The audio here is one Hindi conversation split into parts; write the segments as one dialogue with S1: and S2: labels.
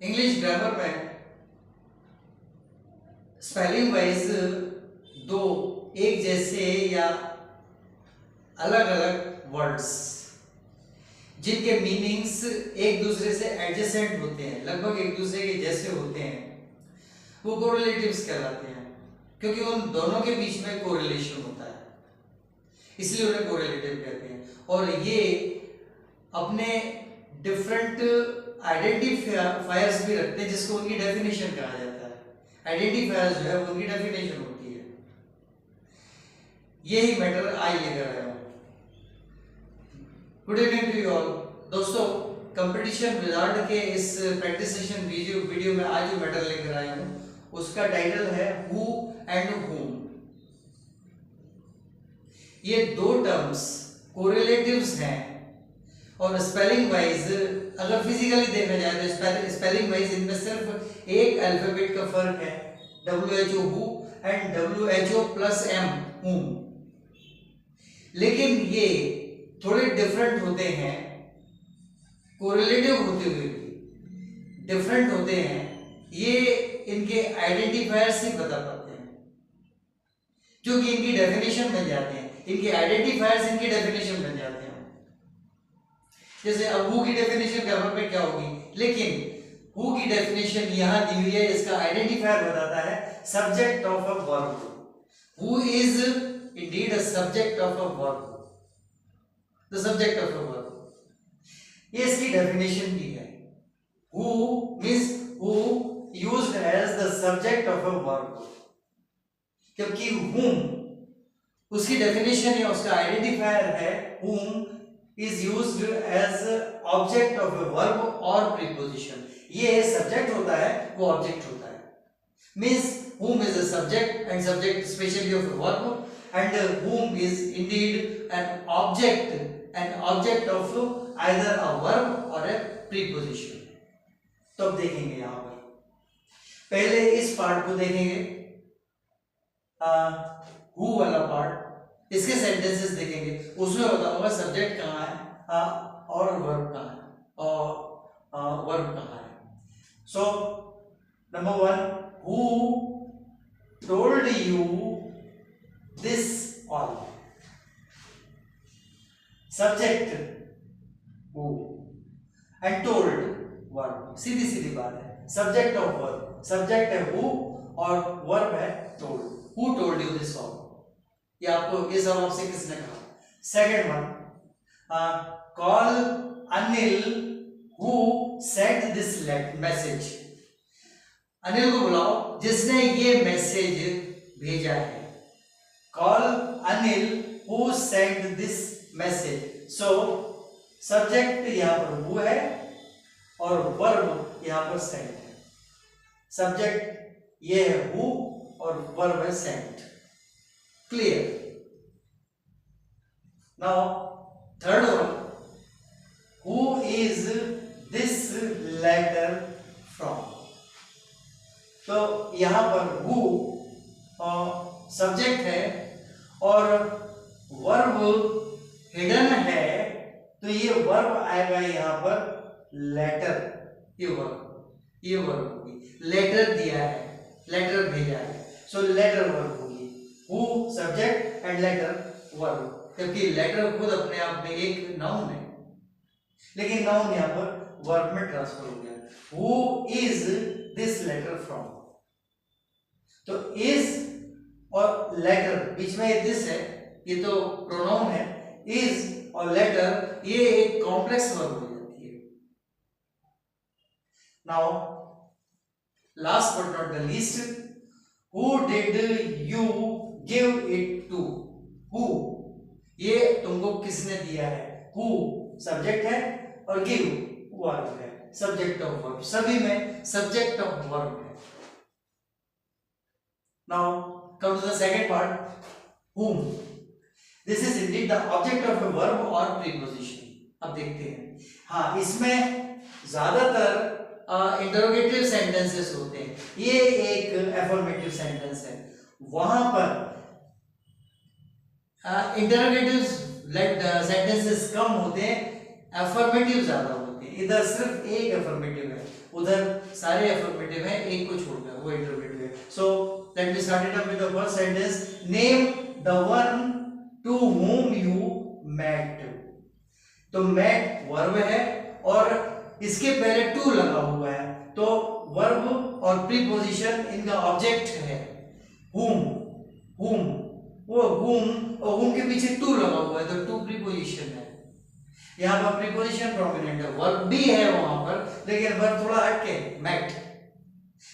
S1: इंग्लिश ग्रामर में स्पेलिंग वाइज दो एक जैसे या अलग अलग वर्ड्स जिनके मीनिंग्स एक दूसरे से एडजेसेंट होते हैं, लगभग एक दूसरे के जैसे होते हैं, वो कोरिलेटिव्स कहलाते हैं, क्योंकि उन दोनों के बीच में कोरिलेशन होता है, इसलिए उन्हें कोरिलेटिव कहते हैं। और ये अपने डिफरेंट आइडेंटिफायर्स भी रखते हैं जिसको उनकी डेफिनेशन कहा जाता है। आइडेंटिफायर्स जो है वो उनकी डेफिनेशन होती है। यही मैटर आज लेकर आया हूं। Good evening to you all दोस्तों। कंपटीशन विजार्ड के इस प्रैक्टिस सेशन वीडियो में आज जो मैटर लेकर आया हूं उसका टाइटल है हु एंड हुम। ये दो टर्म्स कोरिलेटिव्स हैं और स्पेलिंग वाइज अगर फिजिकली देखा जाए तो स्पेलिंग वाइज इनमें सिर्फ एक अल्फाबेट का फर्क है, WHO who and WHO plus M हुम। लेकिन ये थोड़े डिफरेंट होते हैं, कोरिलेटिव होते हुए भी डिफरेंट होते हैं। ये इनके आइडेंटिफायर से बता पाते हैं क्योंकि इनकी डेफिनेशन बन जाते हैं, इनके आइडेंटिफायर्स इनकी डेफिनेशन बन जाते हैं। जैसे अब हु की डेफिनेशन ग्रामर में क्या होगी, लेकिन हु की डेफिनेशन यहां दी हुई है, इसका आइडेंटिफायर बताता है subject of a verb. Who is indeed a subject of a verb, the subject of a verb. ये इसकी डेफिनेशन भी है। Who means who used as the subject of a verb, जबकि whom उसकी डेफिनेशन है, उसका आइडेंटिफायर है whom is used as object of a verb or preposition। ये सब्जेक्ट होता है, वो ऑब्जेक्ट होता है। Means whom is a subject and subject especially of a verb and whom is indeed an object of either a verb or a preposition। तो अब देखेंगे यहां पर पहले इस पार्ट को देखेंगे, हु वाला पार्ट, इसके सेंटेंसेस देखेंगे, उसमें बता होगा सब्जेक्ट कहाँ है और वर्ब कहाँ है और वर्ब कहाँ है। So number 1, who told you this all. Subject who and told verb, सीधी सीधी बात है। सब्जेक्ट ऑफ वर्ब, सब्जेक्ट है हु और वर्ब है told. Who told you this all, ये आपको ये सब आपसे किसने कहा। Second one, call Anil who sent this message. अनिल को बुलाओ जिसने ये मैसेज भेजा है। Call Anil who sent this message. So subject यहां पर हु है और वर्ब यहां पर सेंट है। सब्जेक्ट ये है हु और वर्ब है sent. Clear. Now third one, who is this letter from. तो यहां पर हु सब्जेक्ट है और वर्ब हिडन है, तो ये वर्ब आएगा यहां पर लेटर। ये वर्ब होगी। लेटर दिया है, लेटर भेजा है, सो लेटर वर्ब होगी। Who subject and later verb, जबकि लेटर खुद अपने आप में एक नाउन है, लेकिन नाउन यहां पर वर्ब में ट्रांसफर हो गया। Who is this letter from, तो इज और लेटर बीच में दिस है, ये तो प्रोनाउन है। इज और लेटर ये एक कॉम्प्लेक्स वर्ब हो जाती है। Now last but not the least, who did you give it to. Who ये तुमको किसने दिया है। हु सब्जेक्ट है और गिव वर्ब है, सब्जेक्ट ऑफ वर्ब। सभी में सब्जेक्ट ऑफ वर्ब है। Now come to the second part, whom। This is indeed the object of a verb और प्रीपोजिशन। अब देखते हैं, हाँ इसमें ज्यादातर इंटरोगेटिव सेंटेंसेस होते हैं। ये एक अफर्मेटिव सेंटेंस है, वहां पर इंटरोगेटिव सेंटेंसेस कम होते हैं, अफर्मेटिव ज्यादा होते हैं। इधर सिर्फ एक अफर्मेटिव है, उधर सारे अफर्मेटिव हैं, एक को छोड़कर वो इंटरोगेटिव है। So let me start it up with the first sentence, name the one two whom you met। तो met वर्ब है और इसके पहले टू लगा हुआ है, तो वर्ब और प्रीपोजिशन इनका ऑब्जेक्ट है whom। वो whom और whom के पीछे टू लगा हुआ है, तो टू प्रीपोजिशन है। यहाँ पर प्रीपोजिशन प्रोमिनेंट है, वर्ब भी है वहां पर, लेकिन वर्ब थोड़ा हटके met,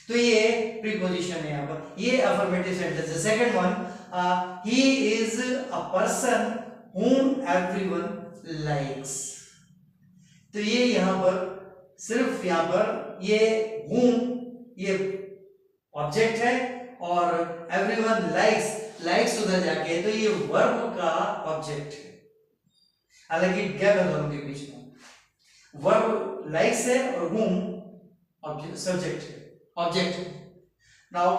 S1: तो ये प्रीपोजिशन है यहाँ पर। ये अफर्मेटिव सेंटेंस है। Second one, he is a person whom everyone likes। तो ये यहाँ पर सिर्फ यहाँ पर ये whom ये ऑब्जेक्ट है और everyone likes उधर जाके, तो ये वर्ब का ऑब्जेक्ट है। हालांकि गैप है दोनों के बीच में, वर्ब likes है और whom ऑब्जेक्ट सब्जेक्ट है, ऑब्जेक्ट है। Now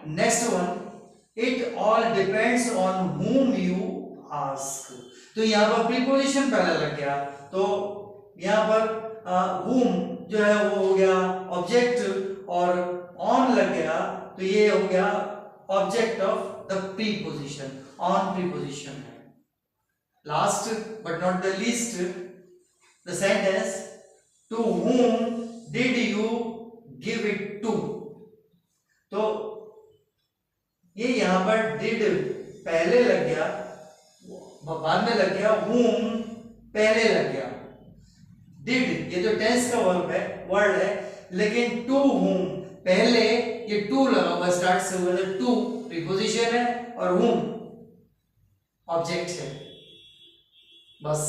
S1: next one, it all depends on whom you ask। तो यहाँ पर प्रीपोजिशन पहले लग गया, तो यहाँ पर whom जो है वो हो गया ऑब्जेक्ट और on लग गया, तो ये हो गया object of the preposition, on preposition है। Last but not the least, the sentence, to whom did you give it to। तो ये यहां पर डिड पहले लग गया, बाद में लग गया, whom पहले लग गया। डिड ये तो टेंस का वर्ड है, लेकिन टू whom पहले ये टू लगा हुआ, स्टार्ट से हुआ, टू प्रीपोजिशन है और whom ऑब्जेक्ट है, बस।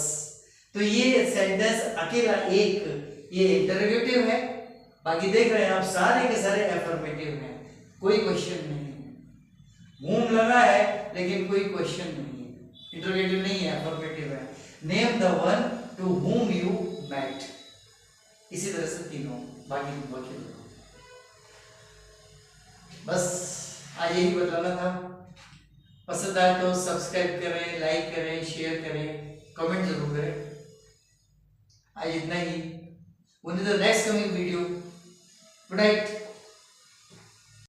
S1: तो ये सेंटेंस अकेला एक ये इंटरोगेटिव है, बाकी देख रहे हैं आप सारे के सारे अफर्मेटिव हैं, कोई क्वेश्चन नहीं है। whom लगा है लेकिन कोई क्वेश्चन नहीं है, इंटरोगेटिव नहीं है, अफर्मेटिव है। Name the one two whom you met। इसी तरह से तीनों बाकी बस आज यही बताना था। पसंद आए तो सब्सक्राइब करें, लाइक करें, शेयर करें, कमेंट जरूर करें। आज इतना ही, उन्हें the next coming video. Good night.